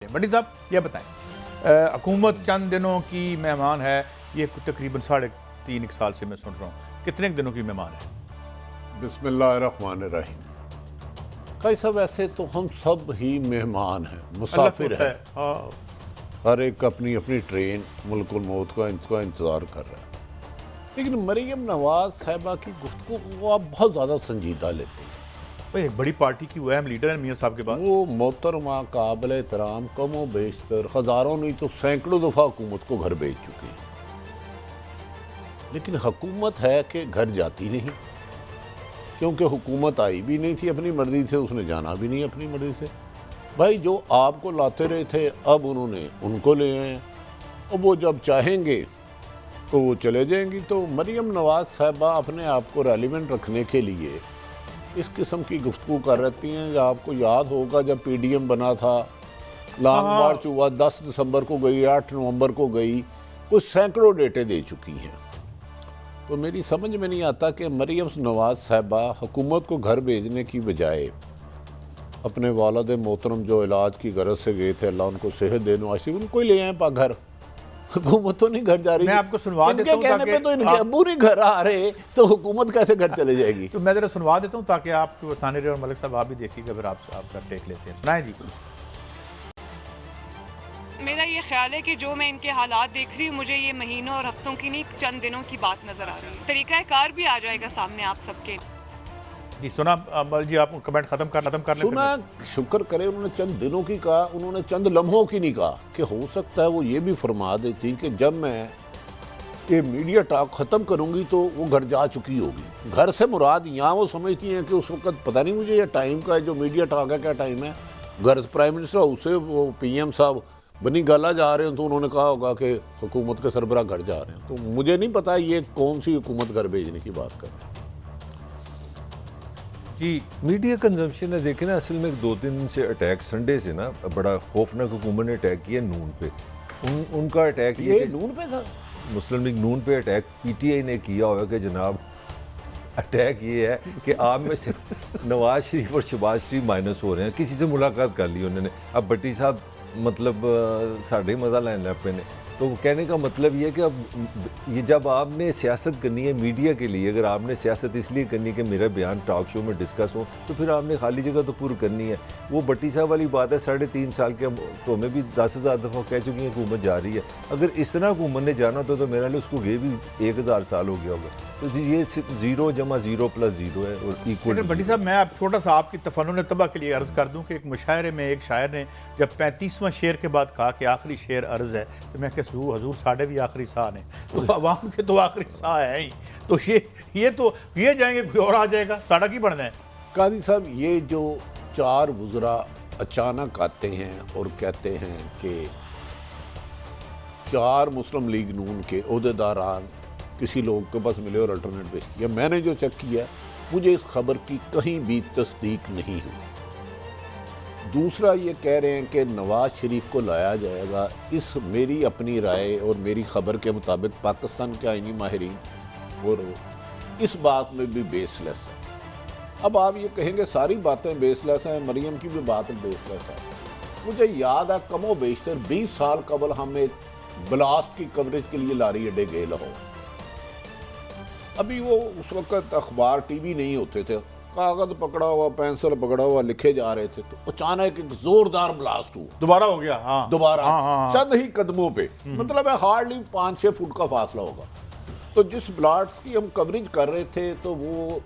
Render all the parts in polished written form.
بٹی صاحب یہ بتائیں، حکومت چند دنوں کی مہمان ہے، یہ تقریباً 3.5 سال سے میں سن رہا ہوں، کتنے دنوں کی مہمان ہے؟ بسم اللہ الرحمن الرحیم۔ قاضی صاحب ایسے تو ہم سب ہی مہمان ہیں، مسافر ہیں، ہر ایک اپنی اپنی ٹرین ملک الموت کا انتظار کر رہا ہے، لیکن مریم نواز صاحبہ کی گفتگو کو آپ بہت زیادہ سنجیدہ لیتے ہیں۔ ایک بڑی پارٹی کی وہ اہم لیڈر ہیں میاں صاحب کے بعد۔ وہ محترمہ قابل احترام کم و بیشتر ہزاروں نہیں تو سینکڑوں دفعہ حکومت کو گھر بھیج چکی ہے، لیکن حکومت ہے کہ گھر جاتی نہیں، کیونکہ حکومت آئی بھی نہیں تھی اپنی مرضی سے، اس نے جانا بھی نہیں اپنی مرضی سے۔ بھائی جو آپ کو لاتے رہے تھے اب انہوں نے ان کو لے آئے ہیں، اور وہ جب چاہیں گے تو وہ چلے جائیں گی۔ تو مریم نواز صاحبہ اپنے آپ کو ریلیونٹ رکھنے کے لیے اس قسم کی گفتگو کر رہتی ہیں۔ آپ کو یاد ہوگا جب پی ڈی ایم بنا تھا، لانگ مارچ ہوا، 10 دسمبر کو گئی، 8 نومبر کو گئی، کچھ سینکڑوں ڈیٹے دے چکی ہیں۔ تو میری سمجھ میں نہیں آتا کہ مریم نواز صاحبہ حکومت کو گھر بھیجنے کی بجائے اپنے والد محترم جو علاج کی غرض سے گئے تھے، اللہ ان کو صحت دے دو، ان کو ہی لے آئیں پا گھر۔ حکومت تو نہیں گھر جا رہی، میں آپ کو سنوا دیتا ہوں کہنے پہ تو ان کے ابو نہیں گھر آ رہے تو حکومت کیسے گھر چلے جائے گی؟ تو میں ذرا سنوا دیتا ہوں تاکہ آپ کو ثانیہ اور ملک صاحب آپ بھی دیکھیے گا، پھر آپ کا ٹیک لیتے ہیں۔ سنائیں جی۔ میرا یہ خیال ہے کہ جو میں ان کے حالات دیکھ رہی ہوں، مجھے یہ مہینوں اور ہفتوں کی نہیں چند دنوں کی بات نظر آ رہی ہے۔ طریقہ کار بھی آ جائے گا سامنے آپ سب کے۔ جی سنا جی، آپ کمنٹ ختم کر لیں۔ سنا، شکر کرے انہوں نے چند دنوں کی کہا، انہوں نے چند لمحوں کی نہیں کہا، کہ ہو سکتا ہے وہ یہ بھی فرما دیتی کہ جب میں یہ میڈیا ٹاک ختم کروں گی تو وہ گھر جا چکی ہوگی۔ گھر سے مراد یہاں وہ سمجھتی ہیں کہ اس وقت پتہ نہیں مجھے یہ ٹائم کا ہے جو میڈیا ٹاک ہے کیا ٹائم ہے، گھر پرائم منسٹر ہاؤس سے وہ پی ایم صاحب بنی گالا جا رہے ہیں تو انہوں نے کہا ہوگا کہ حکومت کے سربراہ گھر جا رہے ہیں۔ تو مجھے نہیں پتا یہ کون سی حکومت گھر بھیجنے کی بات کر رہے ہیں۔ جی میڈیا کنزمپشن ہے، دیکھیں نا، اصل میں 2-3 دن سے اٹیک سنڈے سے نا بڑا خوفناک حکومت نے اٹیک کیا نون پہ۔ ان کا اٹیک یہ نون پہ تھا، مسلم لیگ نون پہ اٹیک پی ٹی آئی نے کیا ہوا کہ جناب اٹیک یہ ہے کہ آپ میں سے نواز شریف اور شہباز شریف مائنس ہو رہے ہیں، کسی سے ملاقات کر لی انہوں نے۔ اب بٹی صاحب مطلب ساڑھے مزہ لائن لے پہ نے، تو کہنے کا مطلب یہ کہ اب یہ جب آپ نے سیاست کرنی ہے میڈیا کے لیے، اگر آپ نے سیاست اس لیے کرنی ہے کہ میرا بیان ٹاک شو میں ڈسکس ہو، تو پھر آپ نے خالی جگہ تو پور کرنی ہے۔ وہ بٹی صاحب والی بات ہے، 3.5 سال کے تو ہمیں بھی 10,000 دفعہ کہہ چکی ہیں حکومت جا رہی ہے۔ اگر اس طرح حکومت نے جانا تو میرا لیے اس کو گئے بھی 1000 سال ہو گیا ہوگا۔ تو یہ 0 + 0 + 0 ہے اور ایکول۔ لیکن بٹی صاحب میں آپ چھوٹا سا آپ کی تفنن طبع کے لیے عرض کر دوں کہ ایک مشاعرے میں ایک شاعر نے جب 35واں شعر کے بعد کہا کہ آخری شعر عرض ہے، تو میں کہ حضور ساڑھے بھی آخری سا نے، تو عوام کے تو آخری سا ہے ہی، تو یہ جائیں گے کوئی اور آ جائے گا، ساڑھا کی بڑھنا ہے۔ قاضی صاحب یہ جو 4 وزراء اچانک آتے ہیں اور کہتے ہیں کہ 4 مسلم لیگ نون کے عہدیداران کسی لوگ کے پاس ملے اور الٹرنیٹ پہ، یا میں نے جو چیک کیا مجھے اس خبر کی کہیں بھی تصدیق نہیں ہوئی۔ دوسرا یہ کہہ رہے ہیں کہ نواز شریف کو لایا جائے گا، اس میری اپنی رائے اور میری خبر کے مطابق پاکستان کے آئینی ماہرین اور اس بات میں بھی بیس لیس ہے۔ اب آپ یہ کہیں گے ساری باتیں بیس لیس ہیں، مریم کی بھی بات بیس لیس ہے۔ مجھے یاد ہے کم و بیشتر 20 سال قبل ہم ایک بلاسٹ کی کوریج کے لیے لاری اڈے گئے لاہور۔ ابھی وہ اس وقت اخبار ٹی وی نہیں ہوتے تھے، کاغذ پکڑا ہوا، پینسل پکڑا ہوا لکھے جا رہے تھے، تو اچانک ایک زوردار بلاسٹ ہوا، دوبارہ ہو گیا، ہاں دوبارہ چند ہی قدموں پہ، مطلب ہے ہارڈلی 5-6 فٹ کا فاصلہ ہوگا۔ تو جس بلاسٹ کی ہم کوریج کر رہے تھے تو وہ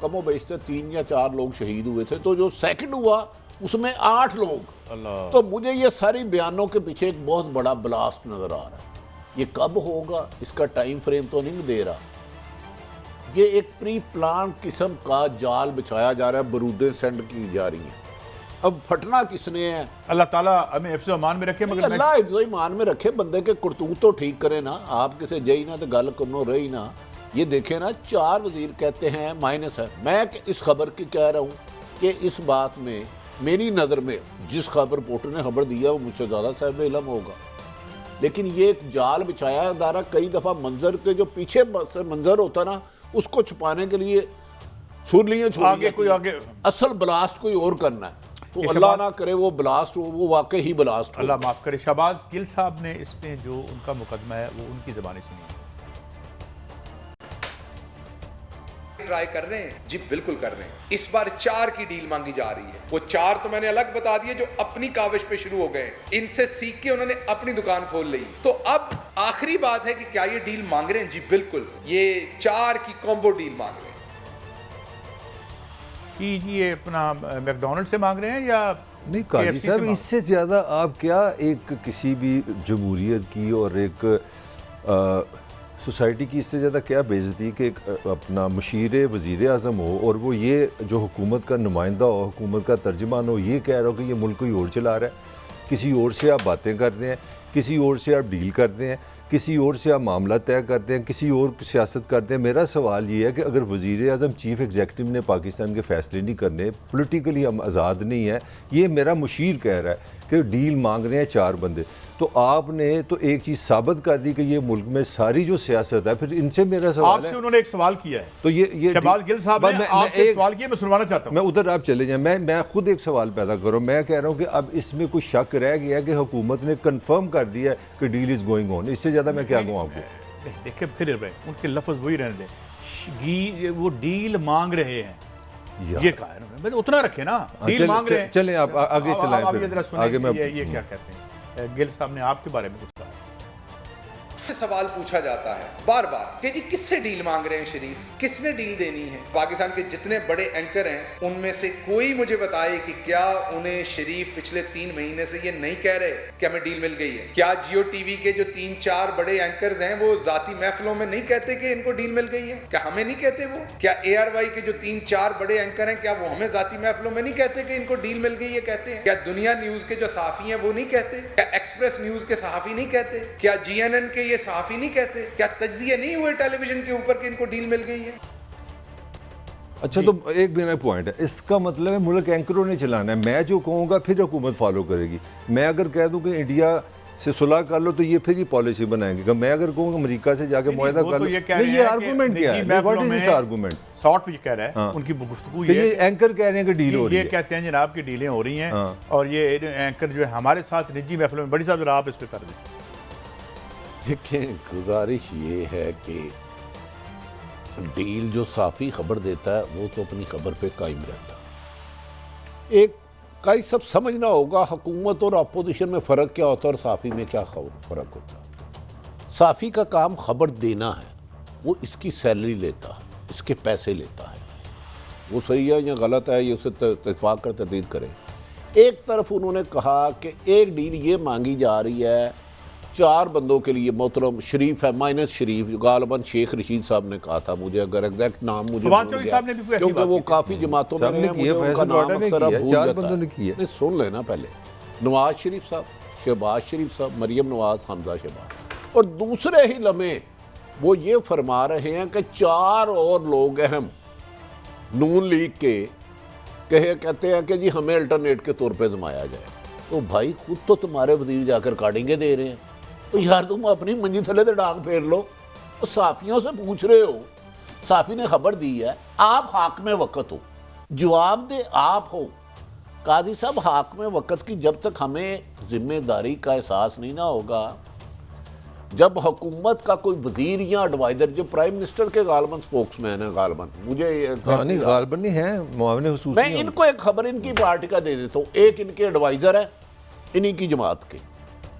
کم و بیشتر 3 یا 4 لوگ شہید ہوئے تھے، تو جو سیکنڈ ہوا اس میں 8 لوگ۔ تو مجھے یہ ساری بیانوں کے پیچھے ایک بہت بڑا بلاسٹ نظر آ رہا ہے۔ یہ کب ہوگا اس کا ٹائم فریم تو نہیں دے رہا، یہ ایک پری پلان قسم کا جال بچھایا جا رہا ہے، برودیں سینڈ کی جا رہی ہیں۔ اب پھٹنا کس نے ہے؟ اللہ تعالیٰ ہمیں حفظ و امان میں رکھے، مگر اللہ حفظ و ایمان میں رکھے، بندے کے کرتوت تو ٹھیک کرے نا، آپ کسے جائی نہ تو گل کرنو رہی نا۔ یہ دیکھیں نا، 4 وزیر کہتے ہیں مائنس ہے۔ میں اس خبر کی کہہ رہا ہوں کہ اس بات میں میری نظر میں جس خبر رپورٹر نے خبر دیا وہ مجھ سے زیادہ صاحب علم ہوگا، لیکن یہ ایک جال بچھایا جا رہا۔ کئی دفعہ منظر کے جو پیچھے سے منظر ہوتا نا اس کو چھپانے کے لیے چھوڑ لیے، آگے کوئی آگے اصل بلاسٹ کوئی اور کرنا ہے۔ تو اللہ نہ کرے وہ بلاسٹ ہو، وہ واقعی ہی بلاسٹ ہو. اللہ معاف کرے. شہباز گل صاحب نے اس میں جو ان کا مقدمہ ہے وہ ان کی زبانی سنی. ٹرائی کر رہے ہیں جی، بالکل کر رہے ہیں. اس بار 4 کی ڈیل مانگی جا رہی ہے. وہ 4 تو میں نے الگ بتا دیے جو اپنی کاوش پہ شروع ہو گئے، ان سے سیکھ کے انہوں نے اپنی دکان کھول لی. تو اب آخری بات ہے کہ کیا یہ ڈیل مانگ رہے ہیں؟ جی بالکل، یہ 4 کی کومبو ڈیل مانگ رہے ہیں. جی یہ اپنا میک ڈونلڈ سے مانگ رہے ہیں یا نہیں قاضی صاحب، اس سے زیادہ آپ کیا ایک کسی بھی جمہوریت کی اور ایک سوسائٹی کی اس سے زیادہ کیا بے عزتی کہ ایک اپنا مشیر وزیر اعظم ہو اور وہ یہ جو حکومت کا نمائندہ ہو، حکومت کا ترجمان ہو، یہ کہہ رہا ہو کہ یہ ملک کوئی اور چلا رہا ہے، کسی اور سے آپ باتیں کرتے ہیں، کسی اور سے آپ ڈیل کرتے ہیں، کسی اور سے آپ معاملہ طے کرتے ہیں، کسی اور سیاست کرتے ہیں. میرا سوال یہ ہے کہ اگر وزیر اعظم چیف ایگزیکٹو نے پاکستان کے فیصلے نہیں کرنے، پولیٹیکلی ہم آزاد نہیں ہیں، یہ میرا مشیر کہہ رہا ہے کہ ڈیل مانگ رہے ہیں 4 بندے، تو آپ نے تو ایک چیز ثابت کر دی کہ یہ ملک میں ساری جو سیاست ہے، پھر ان سے میرا سوال آپ ہے. سے انہوں نے ایک سوال کیا ہے تو یہ شہباز گل صاحب نے آپ سے ایک سوال کیا، میں سنوانا چاہتا ہوں. میں ادھر آپ چلے جائیں، میں خود ایک سوال پیدا کروں. میں کہہ رہا ہوں کہ اب اس میں کوئی شک رہ گیا ہے کہ حکومت نے کنفرم کر دیا ہے کہ ڈیل از گوئنگ آن. اس سے زیادہ میں کیا کہوں آپ کو؟ دیکھیں پھر ان کے لفظ وہی رہنے دیں. وہ ڈیل مانگ رہے ہیں، یہ کہا ہے انہوں نے، اتنا رکھے نا. ڈیل مانگ رہے ہیں. چلیں آپ آگے چلائیں. آپ یہ ذرا آگے سنیں میں یہ کیا کہتے ہیں. گل صاحب نے آپ کے بارے میں کچھ کہا. سوال پوچھا جاتا ہے بار بار کہ جی کس سے ڈیل مانگ رہے ہیں شریف، کس نے ڈیل دینی ہے؟ پاکستان کے جتنے بڑے اینکر ہیں ان میں سے کوئی مجھے بتائے کہ کیا انہیں شریف پچھلے 3 مہینے سے یہ نہیں کہہ رہے کہ ہمیں ڈیل مل گئی ہے؟ کیا جیو ٹی وی کے جو 3-4 بڑے اینکرز ہیں وہ ذاتی محفلوں میں نہیں کہتے کہ ان کو ڈیل مل گئی ہے؟ کیا ہمیں نہیں کہتے وہ؟ کیا اے آر وائی کے جو 3-4 بڑے اینکر ہیں کیا وہ ہمیں ذاتی محفلوں میں نہیں کہتے کہ ان کو ڈیل مل گئی ہے؟ کہتے ہیں. کیا دنیا نیوز کے جو صحافی ہیں وہ نہیں کہتے؟ کیا ایکسپریس نیوز کے صحافی نہیں کہتے؟ کیا جی این این کے یہ صحافی نہیں کہتے؟ کیا تجزیے نہیں ہوئے ٹیلی ویژن کے اوپر کہ ان کو ڈیل مل گئی ہے؟ اچھا تو ایک میرا پوائنٹ ہے، اس کا مطلب ہے ملک اینکروں نے چلانا ہے. میں جو کہوں گا پھر حکومت فالو کرے گی. میں اگر کہہ دوں کہ انڈیا سے صلح کر لو تو یہ پھر یہ پالیسی بنائیں گے. میں اگر کہوں کہ امریکہ سے جا کے معاہدہ کر لو، یہ آرگومنٹ کیا ہے؟ What is this argument? ساٹ بھی کہہ رہا ہے ان کی گفتگو یہ اینکر کہہ رہے ہیں کہ ڈیل ہو رہی ہے. یہ کہتے ہیں جناب کی ڈیلیں ہو رہی ہیں اور یہ اینکر جو ہے ہمارے ساتھ نجی محفلوں میں. بڑی صاحب ذرا آپ اس پہ کر دیں. دیکھیں گزارش یہ ہے کہ ڈیل جو صحافی خبر دیتا ہے وہ تو اپنی خبر پہ قائم رہتا ہے. ایک کئی سب سمجھنا ہوگا حکومت اور اپوزیشن میں فرق کیا ہوتا ہے اور صحافی میں کیا فرق ہوتا ہے. صحافی کا کام خبر دینا ہے، وہ اس کی سیلری لیتا ہے، اس کے پیسے لیتا ہے. وہ صحیح ہے یا غلط ہے یہ اسے اتفاق کر تردید کرے. ایک طرف انہوں نے کہا کہ ایک ڈیل یہ مانگی جا رہی ہے 4 بندوں کے لیے. محترم شریف ہے مائنس شریف، غالباً شیخ رشید صاحب نے کہا تھا، مجھے اگر ایگزیکٹ نام مجھے بھول گیا کیونکہ وہ کافی جماعتوں میں رہے ہیں، مجھے ان کا نام اکثر اب بھول جاتا ہے. نہیں سن لینا پہلے. نواز شریف صاحب، شہباز شریف صاحب، مریم نواز، حمزہ شہباز. اور دوسرے ہی لمحے وہ یہ فرما رہے ہیں کہ 4 اور لوگ اہم نون لیگ کے کہتے ہیں کہ جی ہمیں الٹرنیٹ کے طور پہ زمایا جائے. تو بھائی خود تو تمہارے وزیر جا کر کارڈنگیں دے رہے ہیں، تو یار تم اپنی منجی تھلے سے ڈانگ پھیر لو. صحافیوں سے پوچھ رہے ہو، صحافی نے خبر دی ہے، آپ حاکم وقت ہو، جواب دے آپ ہو. قاضی صاحب حاکم وقت کی جب تک ہمیں ذمہ داری کا احساس نہیں نہ ہوگا، جب حکومت کا کوئی وزیر یا ایڈوائزر جو پرائم منسٹر کے غالباً سپوکس مین ہے، غالباً مجھے نہیں غالباً نہیں ہے، معاون خصوصی. میں ان کو ایک خبر ان کی پارٹی کا دے دیتا ہوں. ایک ان کے ایڈوائزر ہے انہی کی جماعت کے،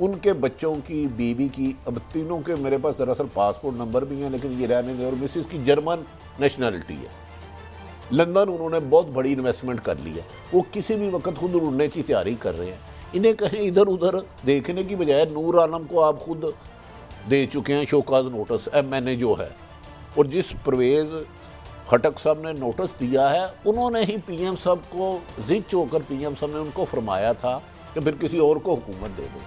ان کے بچوں کی، بیوی کی، اب تینوں کے میرے پاس دراصل پاسپورٹ نمبر بھی ہیں لیکن یہ رہنے دیں. اور مسز کی جرمن نیشنلٹی ہے، لندن انہوں نے بہت بڑی انویسٹمنٹ کر لی ہے. وہ کسی بھی وقت خود اڑنے کی تیاری کر رہے ہیں. انہیں کہیں ادھر ادھر دیکھنے کی بجائے نور عالم کو آپ خود دے چکے ہیں شوکاز نوٹس، ایم این اے جو ہے. اور جس پرویز خٹک صاحب نے نوٹس دیا ہے انہوں نے ہی پی ایم صاحب کو زد ہو کر پی ایم صاحب نے ان کو فرمایا تھا کہ پھر کسی اور کو حکومت دے دو.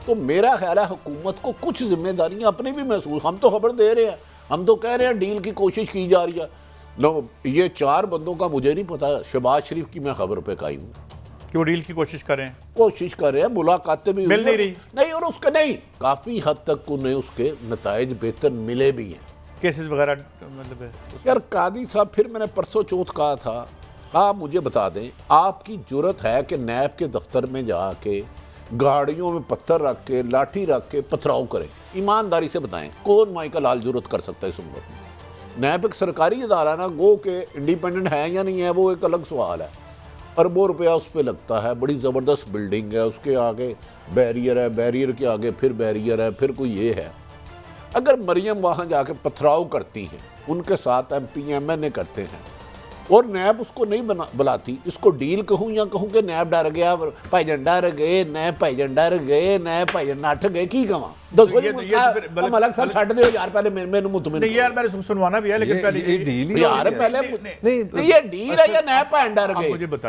تو میرا خیال ہے حکومت کو کچھ ذمہ داریاں اپنی بھی محسوس. ہم تو خبر دے رہے ہیں، ہم تو کہہ رہے ہیں ڈیل کی کوشش کی جا رہی ہے. یہ 4 بندوں کا مجھے نہیں پتا. شہباز شریف کی میں خبر پہ قائم ہوں کہ وہ ڈیل کی کوشش کر رہے ہیں، ملاقاتیں بھی مل نہیں رہی نہیں، اور اس کے نہیں کافی حد تک انہیں اس کے نتائج بہتر ملے بھی ہیں. کیسز وغیرہ مطلب ہے یار قاضی صاحب. پھر میں نے پرسوں چوتھ کہا تھا آپ مجھے بتا دیں آپ کی جرت ہے کہ نیب کے دفتر میں جا کے گاڑیوں میں پتھر رکھ کے لاٹھی رکھ کے پتھراؤ کریں؟ ایمانداری سے بتائیں کون مائی کا لال جرت کر سکتا ہے اس ملک میں؟ نیب ایک سرکاری ادارہ نا، گو کہ انڈیپینڈنٹ ہے یا نہیں ہے وہ ایک الگ سوال ہے، اربوں روپیہ اس پہ لگتا ہے، بڑی زبردست بلڈنگ ہے، اس کے آگے بیریئر ہے، بیریئر کے آگے پھر بیریئر ہے، پھر کوئی یہ ہے۔ اگر مریم وہاں جا کے پتھراؤ کرتی ہیں، ان کے ساتھ ایم پی ایم این اے کرتے ہیں اور نیب اس کو نہیں بلاتی، اس کو ڈیل کہوں یا کہوں کہ نیب ڈر گیا، بھائی جان ڈر گئے، نیب بھائی جان ڈر گئے، نیب بھائی جان نٹھ گئے، کی کہاں دسو جی ہم الگ ساتھ چھٹ دے یار، پہلے میں مطمئن نہیں یار میں نے سنوانا بھی ہے لیکن پہلے یہ ڈیل ہی یار پہلے نہیں یہ ڈیل ہے یا نیب بھائی ڈر آپ گئے؟ مجھے بتائیں